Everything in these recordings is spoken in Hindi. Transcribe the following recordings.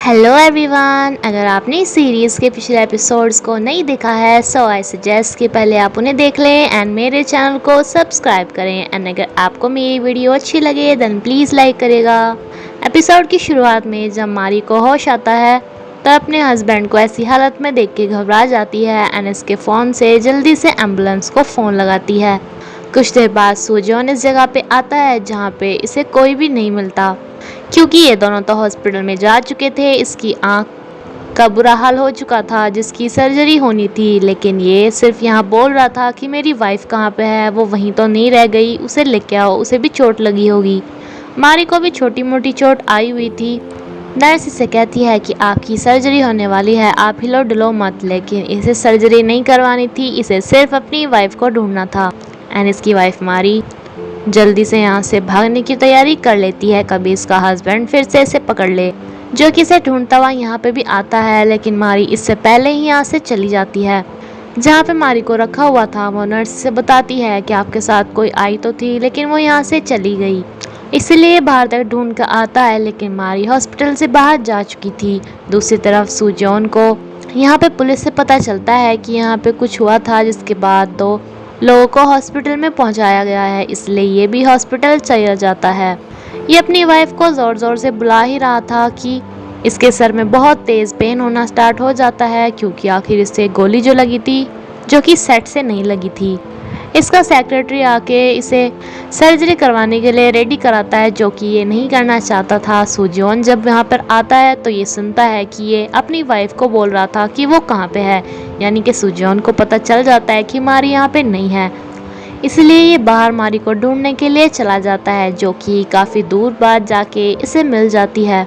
Hello everyone. अगर आपने इस सीरीज़ के पिछले एपिसोड्स को नहीं देखा है सो आई सजेस्ट कि पहले आप उन्हें देख लें एंड मेरे चैनल को सब्सक्राइब करें। एंड अगर आपको मेरी वीडियो अच्छी लगे देन प्लीज़ लाइक करेगा। एपिसोड की शुरुआत में जब मारी को होश आता है तो अपने हस्बैंड को ऐसी हालत में देख के घबरा जाती है एंड इसके फ़ोन से जल्दी से एम्बुलेंस को फ़ोन लगाती है। कुछ देर बाद सूजन इस जगह पे आता है जहाँ पे इसे कोई भी नहीं मिलता, क्योंकि ये दोनों तो हॉस्पिटल में जा चुके थे। इसकी आंख का बुरा हाल हो चुका था जिसकी सर्जरी होनी थी, लेकिन ये सिर्फ यहाँ बोल रहा था कि मेरी वाइफ कहाँ पे है, वो वहीं तो नहीं रह गई, उसे लेके आओ, उसे भी चोट लगी होगी। मारी को भी छोटी मोटी चोट आई हुई थी। नर्स इसे कहती है कि आपकी सर्जरी होने वाली है, आप हिलो डुलो मत, लेकिन इसे सर्जरी नहीं करवानी थी, इसे सिर्फ अपनी वाइफ को ढूंढना था। एंड इसकी वाइफ मारी जल्दी से यहाँ से भागने की तैयारी कर लेती है, कभी इसका हस्बैंड फिर से इसे पकड़ ले, जो कि इसे ढूंढता हुआ यहाँ पे भी आता है। लेकिन मारी इससे पहले ही यहाँ से चली जाती है। जहाँ पे मारी को रखा हुआ था वो नर्स से बताती है कि आपके साथ कोई आई तो थी लेकिन वो यहाँ से चली गई, इसलिए बाहर तक ढूंढ कर आता है। लेकिन मारी हॉस्पिटल से बाहर जा चुकी थी। दूसरी तरफ सूजन को यहाँ पे पुलिस से पता चलता है कि यहाँ पे कुछ हुआ था, जिसके बाद दो लोगों को हॉस्पिटल में पहुंचाया गया है, इसलिए ये भी हॉस्पिटल चला जाता है। ये अपनी वाइफ को ज़ोर ज़ोर से बुला ही रहा था कि इसके सर में बहुत तेज़ पेन होना स्टार्ट हो जाता है, क्योंकि आखिर इससे गोली जो लगी थी जो कि सेट से नहीं लगी थी। इसका सेक्रेटरी आके इसे सर्जरी करवाने के लिए रेडी कराता है, जो कि ये नहीं करना चाहता था। सूजन जब यहाँ पर आता है तो ये सुनता है कि ये अपनी वाइफ को बोल रहा था कि वो कहाँ पे है, यानी कि सूजन को पता चल जाता है कि मारी यहाँ पे नहीं है, इसलिए ये बाहर मारी को ढूंढने के लिए चला जाता है, जो कि काफ़ी दूर बाद जाके इसे मिल जाती है।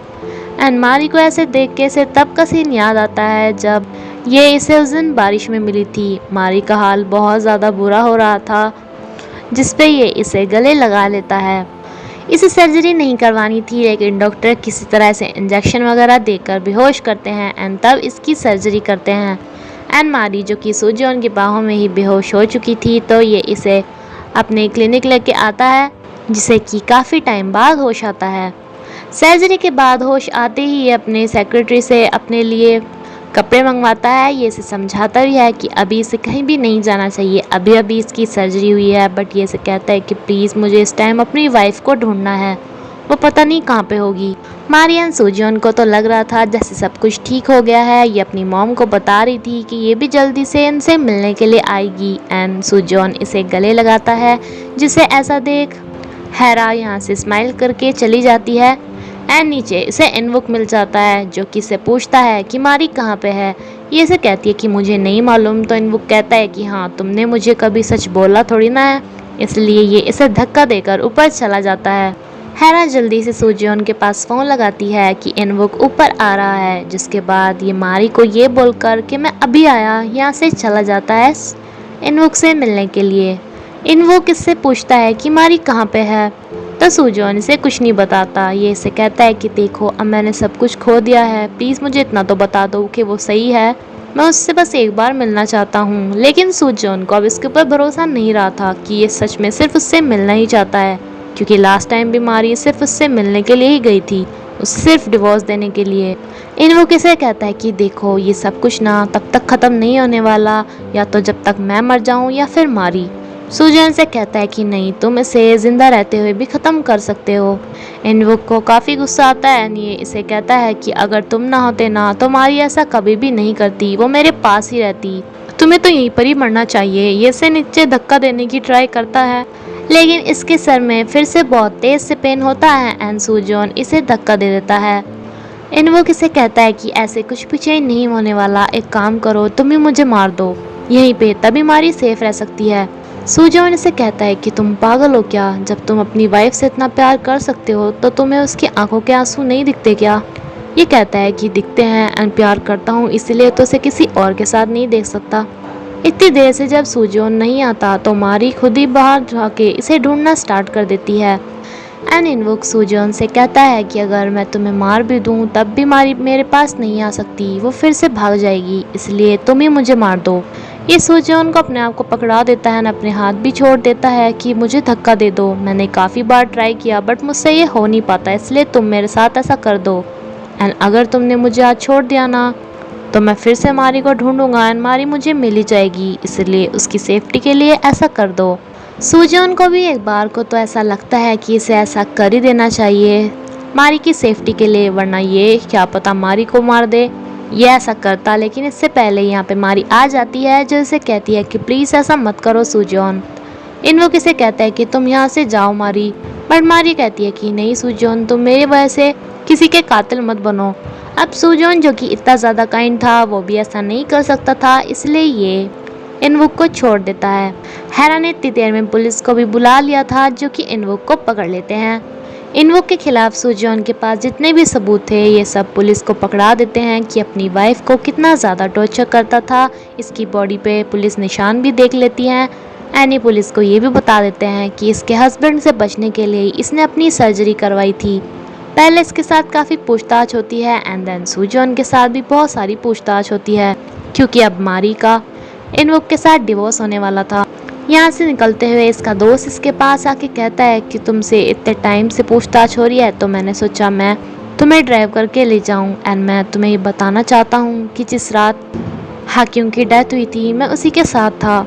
एंड मारी को ऐसे देख के इसे तब का सीन याद आता है जब ये इसे उस दिन बारिश में मिली थी। मारी का हाल बहुत ज़्यादा बुरा हो रहा था, जिसपे ये इसे गले लगा लेता है। इसे सर्जरी नहीं करवानी थी, लेकिन डॉक्टर किसी तरह से इंजेक्शन वगैरह देकर बेहोश करते हैं एंड तब इसकी सर्जरी करते हैं। एंड मारी जो कि सूजन की बाहों में ही बेहोश हो चुकी थी, तो ये इसे अपने क्लिनिक लेके आता है, जिसे कि काफ़ी टाइम बाद होश आता है। सर्जरी के बाद होश आते ही ये अपने सेक्रेटरी से अपने लिए कपड़े मंगवाता है। ये इसे समझाता भी है कि अभी इसे कहीं भी नहीं जाना चाहिए, अभी अभी इसकी सर्जरी हुई है, बट ये इसे कहता है कि प्लीज़ मुझे इस टाइम अपनी वाइफ को ढूंढना है, वो पता नहीं कहाँ पे होगी। मारियन सूजन को तो लग रहा था जैसे सब कुछ ठीक हो गया है। ये अपनी मॉम को बता रही थी कि ये भी जल्दी से इनसे मिलने के लिए आएगी। एंड सूजन इसे गले लगाता है, जिसे ऐसा देख हैरा यहाँ से स्माइल करके चली जाती है। एंड नीचे इसे इनवुक मिल जाता है, जो कि इसे पूछता है कि मारी कहाँ पे है। ये इसे कहती है कि मुझे नहीं मालूम, तो इनवुक कहता है कि हाँ तुमने मुझे कभी सच बोला थोड़ी ना है, इसलिए ये इसे धक्का देकर ऊपर चला जाता है। हैरा जल्दी से सूजन के पास फ़ोन लगाती है कि इनवुक ऊपर आ रहा है, जिसके बाद ये मारी को ये बोलकर कि मैं अभी आया यहाँ से चला जाता है इनवुक से मिलने के लिए। इनवुक इससे पूछता है कि मारी कहाँ पे है, तो सूजन इसे कुछ नहीं बताता। ये इसे कहता है कि देखो अब मैंने सब कुछ खो दिया है, प्लीज़ मुझे इतना तो बता दो कि वो सही है, मैं उससे बस एक बार मिलना चाहता हूँ। लेकिन सूजन को अब इसके ऊपर भरोसा नहीं रहा था कि ये सच में सिर्फ उससे मिलना ही चाहता है, क्योंकि लास्ट टाइम भी मारी सिर्फ उससे मिलने के लिए ही गई थी, उसे सिर्फ डिवोर्स देने के लिए। इनवुक किसे कहता है कि देखो ये सब कुछ ना तब तक ख़त्म नहीं होने वाला, या तो जब तक मैं मर जाऊँ या फिर मारी। सूजन से कहता है कि नहीं, तुम इसे ज़िंदा रहते हुए भी ख़त्म कर सकते हो। इनवुक को काफ़ी गुस्सा आता है। ये इसे कहता है कि अगर तुम ना होते ना तो मारी ऐसा कभी भी नहीं करती, वो मेरे पास ही रहती, तुम्हें तो यहीं पर ही मरना चाहिए। ये इसे नीचे धक्का देने की ट्राई करता है, लेकिन इसके सर में फिर से बहुत तेज़ से पेन होता है एंड सूजन इसे धक्का दे देता है। इनवुक इसे कहता है कि ऐसे कुछ भी चेंज नहीं होने वाला, एक काम करो तुम ही मुझे मार दो यहीं पे, तभी मारी सेफ रह सकती है। सूजन इसे कहता है कि तुम पागल हो क्या, जब तुम अपनी वाइफ से इतना प्यार कर सकते हो तो तुम्हें उसकी आंखों के आंसू नहीं दिखते क्या। ये कहता है कि दिखते हैं एंड प्यार करता हूँ, इसलिए तो उसे किसी और के साथ नहीं देख सकता। इतनी देर से जब सूजन नहीं आता तो मारी खुद ही बाहर जाके इसे ढूंढना स्टार्ट कर देती है। एंड इनवुक सूजन से कहता है कि अगर मैं तुम्हें मार भी दूँ तब भी मारी मेरे पास नहीं आ सकती, वो फिर से भाग जाएगी, इसलिए तुम ही मुझे मार दो। ये सूजन को अपने आप को पकड़ा देता है, अपने हाथ भी छोड़ देता है कि मुझे धक्का दे दो, मैंने काफ़ी बार ट्राई किया बट मुझसे ये हो नहीं पाता, इसलिए तुम मेरे साथ ऐसा कर दो। एंड अगर तुमने मुझे आज छोड़ दिया ना तो मैं फिर से मारी को ढूंढूंगा एंड मारी मुझे मिल ही जाएगी, इसलिए उसकी सेफ्टी के लिए ऐसा कर दो। सूजन को भी एक बार को तो ऐसा लगता है कि इसे ऐसा कर ही देना चाहिए मारी की सेफ्टी के लिए, वरना ये क्या पता मारी को मार दे। ये ऐसा करता, लेकिन इससे पहले यहाँ पे मारी आ जाती है जो इसे कहती है कि प्लीज़ ऐसा मत करो सूजन। इनवोक इसे कहता है कि तुम यहाँ से जाओ मारी, बट मारी कहती है कि नहीं सूजन, तुम मेरी वजह से किसी के कातिल मत बनो। अब सूजन जो कि इतना ज़्यादा काइंड था वो भी ऐसा नहीं कर सकता था, इसलिए ये इनवोक को छोड़ देता है। हेरा ने इतनी देर में पुलिस को भी बुला लिया था जो कि इनवोक को पकड़ लेते हैं। इनवोक के खिलाफ सूजन के पास जितने भी सबूत थे ये सब पुलिस को पकड़ा देते हैं कि अपनी वाइफ को कितना ज़्यादा टॉर्चर करता था। इसकी बॉडी पे पुलिस निशान भी देख लेती हैं। एनी पुलिस को ये भी बता देते हैं कि इसके हस्बैंड से बचने के लिए इसने अपनी सर्जरी करवाई थी। पहले इसके साथ काफ़ी पूछताछ होती है एंड देन सूजन के साथ भी बहुत सारी पूछताछ होती है, क्योंकि अब मारी का इनवोक के साथ डिवोर्स होने वाला था। यहाँ से निकलते हुए इसका दोस्त इसके पास आके कहता है कि तुमसे इतने टाइम से पूछताछ हो रही है तो मैंने सोचा मैं तुम्हें ड्राइव करके ले जाऊँ एंड मैं तुम्हें ये बताना चाहता हूँ कि जिस रात हाकिम की डेथ हुई थी मैं उसी के साथ था।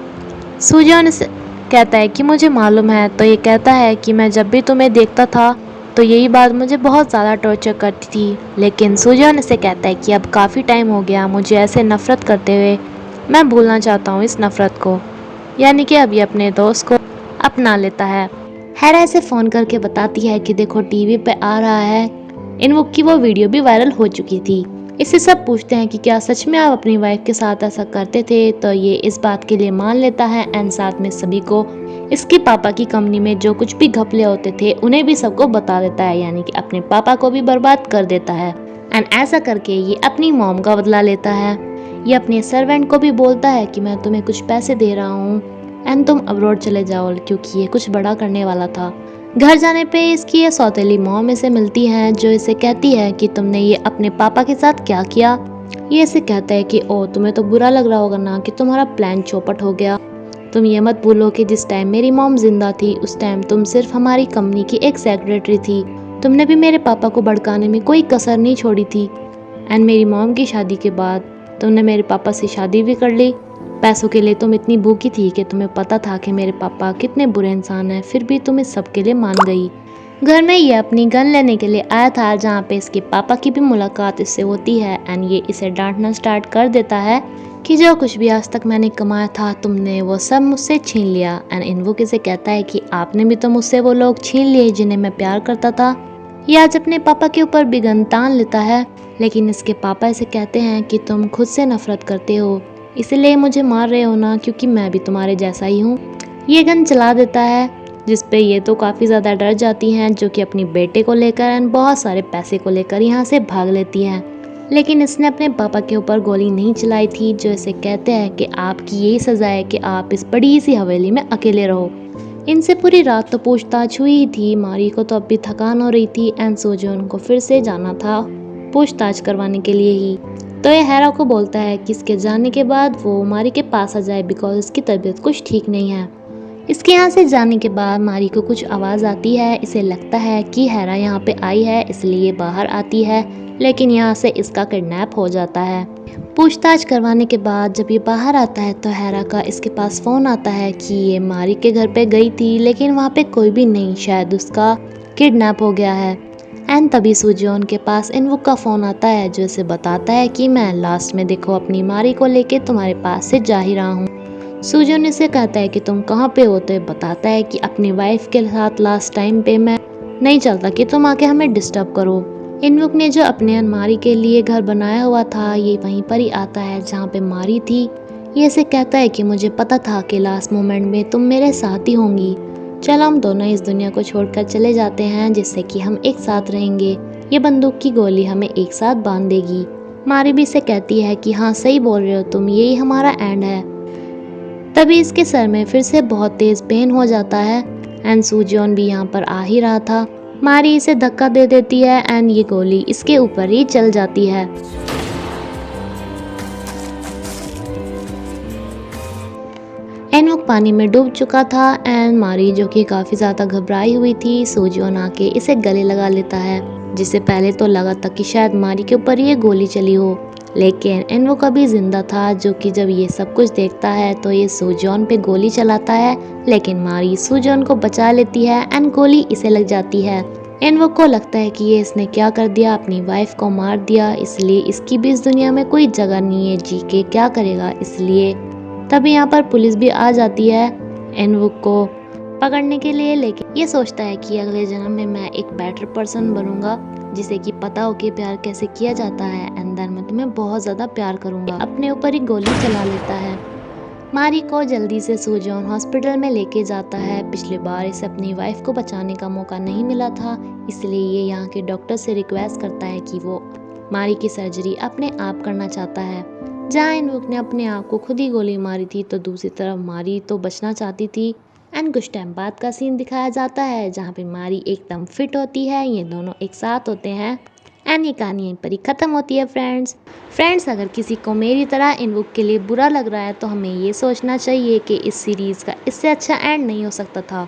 सूजन इसे कहता है कि मुझे मालूम है, तो ये कहता है कि मैं जब भी तुम्हें देखता था तो यही बात मुझे बहुत ज़्यादा टॉर्चर करती थी, लेकिन सूजन इसे कहता है कि अब काफ़ी टाइम हो गया मुझे ऐसे नफ़रत करते हुए, मैं भूलना चाहता हूँ इस नफ़रत को। यानी कि अब ये अपने दोस्त को अपना लेता है। हेरा इसे फ़ोन करके बताती है कि देखो टीवी पे आ रहा है इनवोक की वो वीडियो भी वायरल हो चुकी थी। इससे सब पूछते हैं कि क्या सच में आप अपनी वाइफ के साथ ऐसा करते थे, तो ये इस बात के लिए मान लेता है एंड साथ में सभी को इसके पापा की कंपनी में जो कुछ भी घपले होते थे उन्हें भी सबको बता देता है, यानी कि अपने पापा को भी बर्बाद कर देता है। एंड ऐसा करके ये अपनी मॉम का बदला लेता है। ये अपने सर्वेंट को भी बोलता है कि मैं तुम्हें कुछ पैसे दे रहा हूँ एंड तुम अब्रॉड चले जाओ, क्योंकि ये कुछ बड़ा करने वाला था। घर जाने पे इसकी ये सौतेली मॉम इसे मिलती है जो इसे कहती है कि तुमने ये अपने पापा के साथ क्या किया। ये इसे कहता है कि ओ तुम्हें तो बुरा लग रहा होगा ना कि तुम्हारा प्लान चौपट हो गया। तुम ये मत भूलो कि जिस टाइम मेरी मॉम जिंदा थी उस टाइम तुम सिर्फ हमारी कंपनी की एक सेक्रेटरी थी। तुमने भी मेरे पापा को भड़काने में कोई कसर नहीं छोड़ी थी एंड मेरी मॉम की शादी के बाद तुमने मेरे पापा से शादी भी कर ली। पैसों के लिए तुम इतनी भूखी थी कि तुम्हें पता था कि मेरे पापा कितने बुरे इंसान हैं, फिर भी तुम इस सब के लिए मान गई। घर में ये अपनी गन लेने के लिए आया था जहाँ पे इसके पापा की भी मुलाकात इससे होती है एंड ये इसे डांटना स्टार्ट कर देता है कि जो कुछ भी आज तक मैंने कमाया था तुमने वो सब मुझसे छीन लिया। एंड इनवोक इसे कहता है कि आपने भी तो मुझसे वो लोग छीन लिए जिन्हें मैं प्यार करता था। ये आज अपने पापा के ऊपर भी गन तान लेता है, लेकिन इसके पापा इसे कहते हैं कि तुम खुद से नफरत करते हो इसलिए मुझे मार रहे हो ना, क्योंकि मैं भी तुम्हारे जैसा ही हूँ। ये गन चला देता है जिस पे ये तो काफ़ी ज़्यादा डर जाती हैं, जो कि अपनी बेटे को लेकर एंड बहुत सारे पैसे को लेकर यहाँ से भाग लेती हैं। लेकिन इसने अपने पापा के ऊपर गोली नहीं चलाई थी, जो इसे कहते हैं कि आपकी यही सज़ा है कि आप इस बड़ी सी हवेली में अकेले रहो। इनसे पूरी रात तो पूछताछ हुई ही थी। मारी को तो अब भी थकान हो रही थी एंड सूजन को फिर से जाना था पूछताछ करवाने के लिए ही। तो ये हेरा को बोलता है कि इसके जाने के बाद वो मारी के पास आ जाए बिकॉज इसकी तबीयत कुछ ठीक नहीं है। इसके यहाँ से जाने के बाद मारी को कुछ आवाज़ आती है। इसे लगता है कि हेरा यहाँ पे आई है इसलिए बाहर आती है, लेकिन यहाँ से इसका किडनैप हो जाता है। पूछताछ करवाने के बाद जब ये बाहर आता है तो हेरा का इसके पास फ़ोन आता है कि ये मारी के घर पे गई थी लेकिन वहाँ पे कोई भी नहीं, शायद उसका किडनैप हो गया है। एंड तभी सूजन के पास इनवोक का फ़ोन आता है जो इसे बताता है कि मैं लास्ट में देखो अपनी मारी को लेके तुम्हारे पास से जा ही रहा हूँ। सूजन इसे कहता है कि तुम कहाँ पे हो, तो बताता है कि अपनी वाइफ के साथ लास्ट टाइम पे मैं नहीं चलता कि तुम आके हमें डिस्टर्ब करो। इनवोक ने जो अपने मारी के लिए घर बनाया हुआ था ये वहीं पर ही आता है जहाँ पे मारी थी। ये इसे कहता है कि मुझे पता था कि लास्ट मोमेंट में तुम मेरे साथ ही होंगी। चलो हम दोनों इस दुनिया को छोड़कर चले जाते हैं जिससे कि हम एक साथ रहेंगे। ये बंदूक की गोली हमें एक साथ बांध देगी। मारी भी इसे कहती है कि हाँ सही बोल रहे हो तुम, यही हमारा एंड है। तभी इसके सर में फिर से बहुत तेज पेन हो जाता है एंड सूजन भी यहाँ पर आ ही रहा था। मारी इसे धक्का दे देती है एंड ये गोली इसके ऊपर ही चल जाती है। इनवोक पानी में डूब चुका था एंड मारी जो कि काफ़ी ज़्यादा घबराई हुई थी, सूजन आके इसे गले लगा लेता है। जिसे पहले तो लगा था कि शायद मारी के ऊपर ये गोली चली हो, लेकिन इनवुक अभी जिंदा था, जो कि जब ये सब कुछ देखता है तो ये सुजॉन पे गोली चलाता है, लेकिन मारी सुजॉन को बचा लेती है एंड गोली इसे लग जाती है। इनवुक को लगता है कि ये इसने क्या कर दिया, अपनी वाइफ को मार दिया, इसलिए इसकी भी इस दुनिया में कोई जगह नहीं है, जी के क्या करेगा। इसलिए तभी यहाँ पर पुलिस भी आ जाती है इनवुक को पकड़ने के लिए, लेकिन ये सोचता है कि अगले जन्म में मैं एक बेटर पर्सन बनूंगा, जिसे कि पता हो कि प्यार कैसे किया जाता है, अंदर मैं तुम्हें बहुत ज़्यादा प्यार करूंगा। अपने ऊपर ही गोली चला लेता है। मारी को जल्दी से सुजॉन हॉस्पिटल में लेके जाता है। पिछली बार इसे अपनी वाइफ को बचाने का मौका नहीं मिला था, इसलिए ये यहाँ के डॉक्टर से रिक्वेस्ट करता है कि वो मारी की सर्जरी अपने आप करना चाहता है। जहाँ इनवुक ने अपने आप को खुद ही गोली मारी थी, तो दूसरी तरफ मारी तो बचना चाहती थी। एंड कुछ टाइम बाद का सीन दिखाया जाता है जहाँ पे मारी एकदम फिट होती है, ये दोनों एक साथ होते हैं एंड ये कहानी यहीं पर ही ख़त्म होती है। फ्रेंड्स अगर किसी को मेरी तरह इनवुक के लिए बुरा लग रहा है तो हमें ये सोचना चाहिए कि इस सीरीज़ का इससे अच्छा एंड नहीं हो सकता था।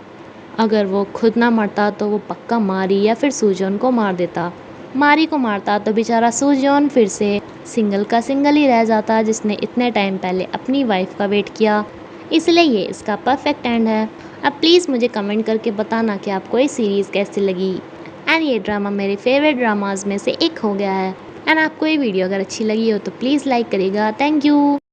अगर वो खुद ना मरता तो वो पक्का मारी या फिर सुजॉन को मार देता। मारी को मारता तो बेचारा सुजॉन फिर से सिंगल का सिंगल ही रह जाता, जिसने इतने टाइम पहले अपनी वाइफ का वेट किया। इसलिए ये इसका परफेक्ट एंड है। अब प्लीज़ मुझे कमेंट करके बताना कि आपको ये सीरीज़ कैसी लगी। एंड ये ड्रामा मेरे फेवरेट ड्रामाज में से एक हो गया है। एंड आपको ये वीडियो अगर अच्छी लगी हो तो प्लीज़ लाइक करिएगा। Thank you.